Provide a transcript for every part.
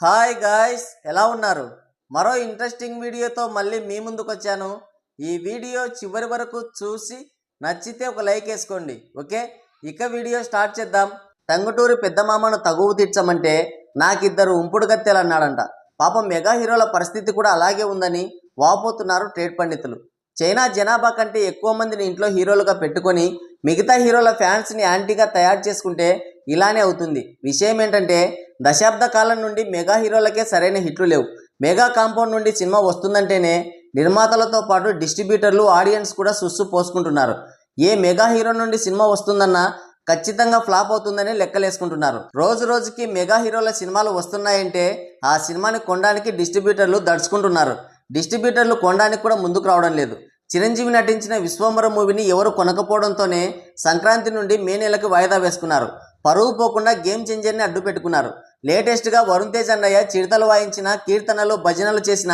Hi guys, ఎలా ఉన్నారు? మరో ఇంట్రెస్టింగ్ వీడియోతో మళ్ళీ మీ ముందుకు వచ్చాను. ఈ వీడియో చివరి వరకు చూసి నచ్చితే ఒక లైక్ వేసుకోండి. ఓకే, ఇక వీడియో స్టార్ట్ చేద్దాం. టంగుటూరి పెద్ద మామను తగువు తీర్చమంటే నాకిద్దరు ఉంపుడు గత్తెలు అన్నాడంట. పాపం మెగా హీరోల పరిస్థితి కూడా అలాగే ఉందని వాపోతున్నారు ట్రేడ్ పండితులు. చైనా జనాభా కంటే ఎక్కువ మందిని ఇంట్లో హీరోలుగా పెట్టుకొని మిగతా హీరోల ఫ్యాన్స్ని యాంటీగా తయారు చేసుకుంటే ఇలానే అవుతుంది. విషయం ఏంటంటే దశాబ్ద కాలం నుండి మెగా హీరోలకే సరైన హిట్లు లేవు. మెగా కాంపౌండ్ నుండి సినిమా వస్తుందంటేనే నిర్మాతలతో పాటు డిస్ట్రిబ్యూటర్లు, ఆడియన్స్ కూడా సుస్సు పోసుకుంటున్నారు. ఏ మెగా హీరో నుండి సినిమా వస్తుందన్నా ఖచ్చితంగా ఫ్లాప్ అవుతుందని లెక్కలేసుకుంటున్నారు. రోజు రోజుకి మెగా హీరోల సినిమాలు వస్తున్నాయంటే ఆ సినిమాని కొనడానికి డిస్ట్రిబ్యూటర్లు దడుచుకుంటున్నారు. డిస్ట్రిబ్యూటర్లు కొనడానికి కూడా ముందుకు రావడం లేదు. చిరంజీవి నటించిన విశ్వంబర మూవీని ఎవరు కొనకపోవడంతోనే సంక్రాంతి నుండి మే నెలకు వాయిదా వేసుకున్నారు. పరువు పోకుండా గేమ్ చేంజర్ని అడ్డు పెట్టుకున్నారు. లేటెస్ట్గా వరుణ్ తేజ్ అన్నయ్య చిడతలు వాయించిన, కీర్తనలు, భజనలు చేసిన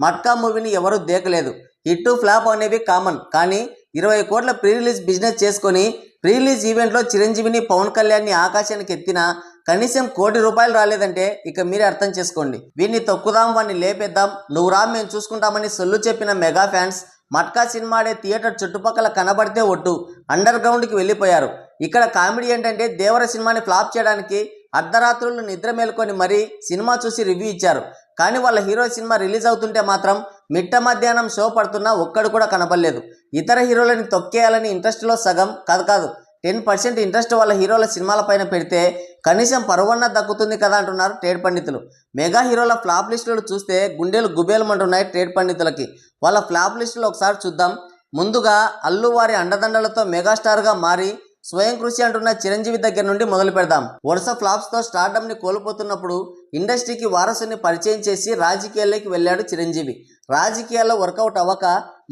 మట్కా మూవీని ఎవరూ దేకలేదు. హిట్ ఫ్లాప్ అనేవి కామన్. కానీ 20 కోట్ల ప్రీ రిలీజ్ బిజినెస్ చేసుకొని ప్రీ రిలీజ్ ఈవెంట్లో చిరంజీవిని, పవన్ కళ్యాణ్ని ఆకాశానికి ఎత్తినా కనీసం ₹1 కోటి రాలేదంటే ఇక మీరే అర్థం చేసుకోండి. వీడిని తొక్కుదాం, వాడిని లేపేద్దాం, నువ్వు రా మేము చూసుకుంటామని సొల్లు చెప్పిన మెగా ఫ్యాన్స్ మట్కా సినిమా ఆడే థియేటర్ చుట్టుపక్కల కనబడితే ఒట్టు అండర్ గ్రౌండ్కి వెళ్ళిపోయారు. ఇక్కడ కామెడీ ఏంటంటే దేవర సినిమాని ఫ్లాప్ చేయడానికి అర్ధరాత్రులు నిద్ర మేలుకొని మరీ సినిమా చూసి రివ్యూ ఇచ్చారు. కానీ వాళ్ళ హీరో సినిమా రిలీజ్ అవుతుంటే మాత్రం మిట్ట మధ్యాహ్నం షో పడుతున్నా ఒక్కడు కూడా కనబడలేదు. ఇతర హీరోలని తొక్కేయాలని ఇంట్రెస్ట్లో సగం కాదు 10% ఇంట్రెస్ట్ వాళ్ళ హీరోల సినిమాల పైన పెడితే కనీసం పరువన్న దక్కుతుంది కదా అంటున్నారు ట్రేడ్ పండితులు. మెగా హీరోల ఫ్లాప్ లిస్టులు చూస్తే గుండెలు గుబేలమంటున్నాయి ట్రేడ్ పండితులకి. వాళ్ళ ఫ్లాప్ లిస్టులు ఒకసారి చూద్దాం. ముందుగా అల్లు వారి అండదండలతో మెగాస్టార్గా మారి స్వయం కృషి అంటున్న చిరంజీవి దగ్గర నుండి మొదలు పెడదాం. వరుస ఫ్లాప్స్తో స్టార్డమ్ని కోల్పోతున్నప్పుడు ఇండస్ట్రీకి వారసుని పరిచయం చేసి రాజకీయాల్లోకి వెళ్ళాడు చిరంజీవి. రాజకీయాల్లో వర్కౌట్ అవ్వక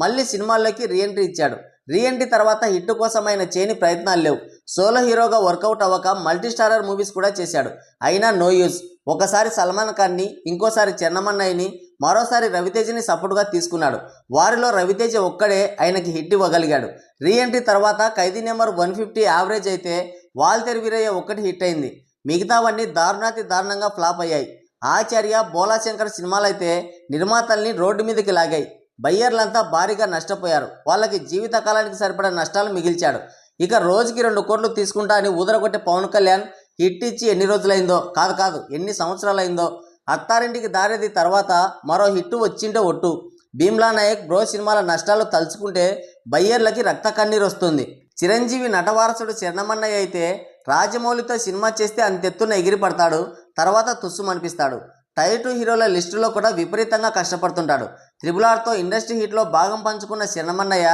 మళ్ళీ సినిమాల్లోకి రీఎంట్రీ ఇచ్చాడు. రీఎంట్రీ తర్వాత హిట్ కోసం ఆయన చేయని ప్రయత్నాలు లేవు. సోలో హీరోగా వర్కౌట్ అవ్వక మల్టీ స్టారర్ మూవీస్ కూడా చేశాడు. అయినా నో యూజ్. ఒకసారి సల్మాన్ ఖాన్ని, ఇంకోసారి చెన్నమన్నయ్యని, మరోసారి రవితేజని సపోర్టుగా తీసుకున్నాడు. వారిలో రవితేజ ఒక్కడే ఆయనకి హిట్ ఇవ్వగలిగాడు. రీఎంట్రీ తర్వాత ఖైదీ నెంబర్ 150 యావరేజ్ అయితే వాల్తేరు వీరయ్య ఒక్కటి హిట్ అయింది. మిగతావన్నీ దారుణాతి దారుణంగా ఫ్లాప్ అయ్యాయి. ఆచార్య, బోలాశంకర్ సినిమాలైతే నిర్మాతల్ని రోడ్డు మీదకి లాగాయి. బయ్యర్లంతా భారీగా నష్టపోయారు. వాళ్ళకి జీవితకాలానికి సరిపడా నష్టాలు మిగిల్చాడు. ఇక రోజుకి 2 కోట్లు తీసుకుంటా అని ఊదరగొట్టే పవన్ కళ్యాణ్ హిట్ ఇచ్చి ఎన్ని రోజులైందో కాదు ఎన్ని సంవత్సరాలైందో. అత్తారింటికి దారేది తర్వాత మరో హిట్ వచ్చింటే ఒట్టు. భీమ్లా నాయక్, బ్రో సినిమాల నష్టాలు తలుచుకుంటే బయ్యర్లకి రక్త కన్నీరు వస్తుంది. చిరంజీవి నటవారసుడు చెన్నమన్నయ్య అయితే రాజమౌళితో సినిమా చేస్తే అంతెత్తున ఎగిరిపడతాడు, తర్వాత తుస్సుమనిపిస్తాడు. టైర్ 2 హీరోల లిస్టులో కూడా విపరీతంగా కష్టపడుతుంటాడు. RRRతో ఇండస్ట్రీ హిట్లో భాగం పంచుకున్న చెన్నమన్నయ్య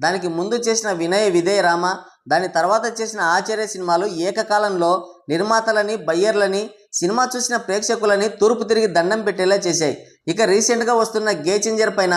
దానికి ముందు చేసిన వినయ విధేయ రామ, దాని తర్వాత చేసిన ఆచార్య సినిమాలు ఏకకాలంలో నిర్మాతలని, బయ్యర్లని, సినిమా చూసిన ప్రేక్షకులని తూర్పు తిరిగి దండం పెట్టేలా చేశాయి. ఇక రీసెంట్గా వస్తున్న గే చేంజర్ పైన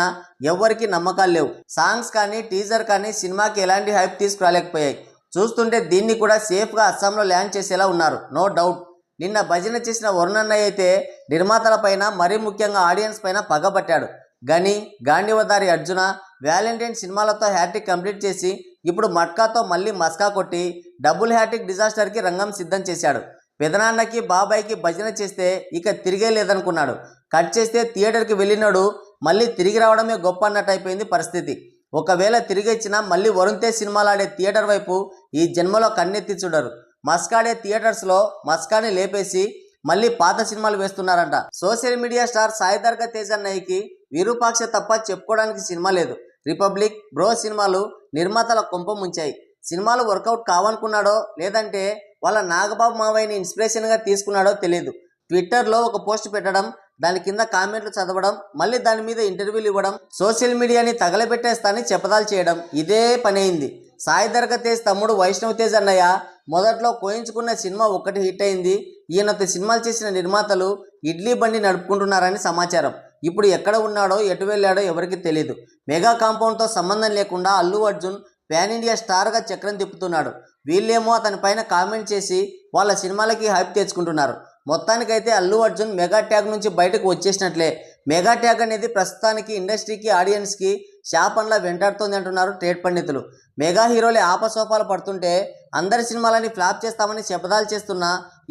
ఎవ్వరికీ నమ్మకాలు లేవు. సాంగ్స్ కానీ, టీజర్ కానీ సినిమాకి ఎలాంటి హైప్ తీసుకురాలేకపోయాయి. చూస్తుంటే దీన్ని కూడా సేఫ్గా అస్సాంలో ల్యాండ్ చేసేలా ఉన్నారు. No doubt. నిన్న భజన చేసిన వరుణ్ అన్నయ్య అయితే నిర్మాతల పైన, మరీ ముఖ్యంగా ఆడియన్స్ పైన పగబట్టాడు. గని, గాంధీవదారి అర్జున, వ్యాలంటైన్ సినిమాలతో హ్యాట్రిక్ కంప్లీట్ చేసి ఇప్పుడు మట్కాతో మళ్ళీ మస్కా కొట్టి డబుల్ హ్యాట్రిక్ డిజాస్టర్కి రంగం సిద్ధం చేశాడు. పెదనాన్నకి, బాబాయ్కి భజన చేస్తే ఇక తిరిగే లేదనుకున్నాడు. కట్ చేస్తే థియేటర్కి వెళ్ళినాడు మళ్ళీ తిరిగి రావడమే గొప్ప అన్నట్టు అయిపోయింది పరిస్థితి. ఒకవేళ తిరిగి వచ్చినా మళ్ళీ వరుణ్ తేజ్ సినిమాలాడే థియేటర్ వైపు ఈ జన్మలో కన్నెత్తి చూడరు. మస్కాడే థియేటర్స్లో మస్కాని లేపేసి మళ్ళీ పాత సినిమాలు వేస్తున్నారంట. సోషల్ మీడియా స్టార్ సాయిధర్గ తేజ్ అన్నయ్యకి విరూపాక్ష తప్ప చెప్పుకోవడానికి సినిమా లేదు. రిపబ్లిక్, బ్రో సినిమాలు నిర్మాతల కొంప ముంచాయి. సినిమాలు వర్కౌట్ కావనుకున్నాడో లేదంటే వాళ్ళ నాగబాబు మావయ్యని ఇన్స్పిరేషన్గా తీసుకున్నాడో తెలియదు. ట్విట్టర్లో ఒక పోస్ట్ పెట్టడం, దాని కింద కామెంట్లు చదవడం, మళ్ళీ దాని మీద ఇంటర్వ్యూలు ఇవ్వడం, సోషల్ మీడియాని తగలబెట్టేస్తానని చెప్పదాలు చేయడం, ఇదే పని అయింది. సాయిధర్గ తేజ్ తమ్ముడు వైష్ణవ్ తేజ్ అన్నయ్య మొదట్లో కోయించుకున్న సినిమా ఒక్కటి హిట్ అయింది. ఈయనతో సినిమాలు చేసిన నిర్మాతలు ఇడ్లీ బండి నడుపుకుంటున్నారని సమాచారం. ఇప్పుడు ఎక్కడ ఉన్నాడో, ఎటు వెళ్ళాడో ఎవరికి తెలియదు. మెగా కాంపౌండ్తో సంబంధం లేకుండా అల్లు అర్జున్ పాన్ ఇండియా స్టార్గా చక్రం తిప్పుతున్నాడు. వీళ్ళేమో అతని పైన కామెంట్ చేసి వాళ్ళ సినిమాలకి హైప్ తెచ్చుకుంటున్నారు. మొత్తానికైతే అల్లు అర్జున్ మెగా ట్యాగ్ నుంచి బయటకు వచ్చేసినట్లే. మెగా ట్యాగ్ అనేది ప్రస్తుతానికి ఇండస్ట్రీకి ఆడియన్స్కి శాపంలా వెంటాడుతోంది అంటున్నారు ట్రేడ్ పండితులు. మెగా హీరోలే ఆపసోపాలు పడుతుంటే అందరి సినిమాలని ఫ్లాప్ చేస్తామని శపథాలు చేస్తున్న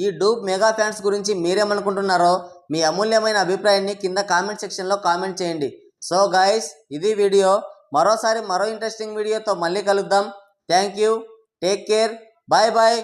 ఈ డూప్ మెగా ఫ్యాన్స్ గురించి మీరేమనుకుంటున్నారో మీ అమూల్యమైన అభిప్రాయాన్ని కింద కామెంట్ సెక్షన్లో కామెంట్ చేయండి. సో గైస్, ఇది వీడియో. మరో ఇంట్రెస్టింగ్ వీడియోతో మళ్ళీ కలుద్దాం. Thank you, take care, bye bye.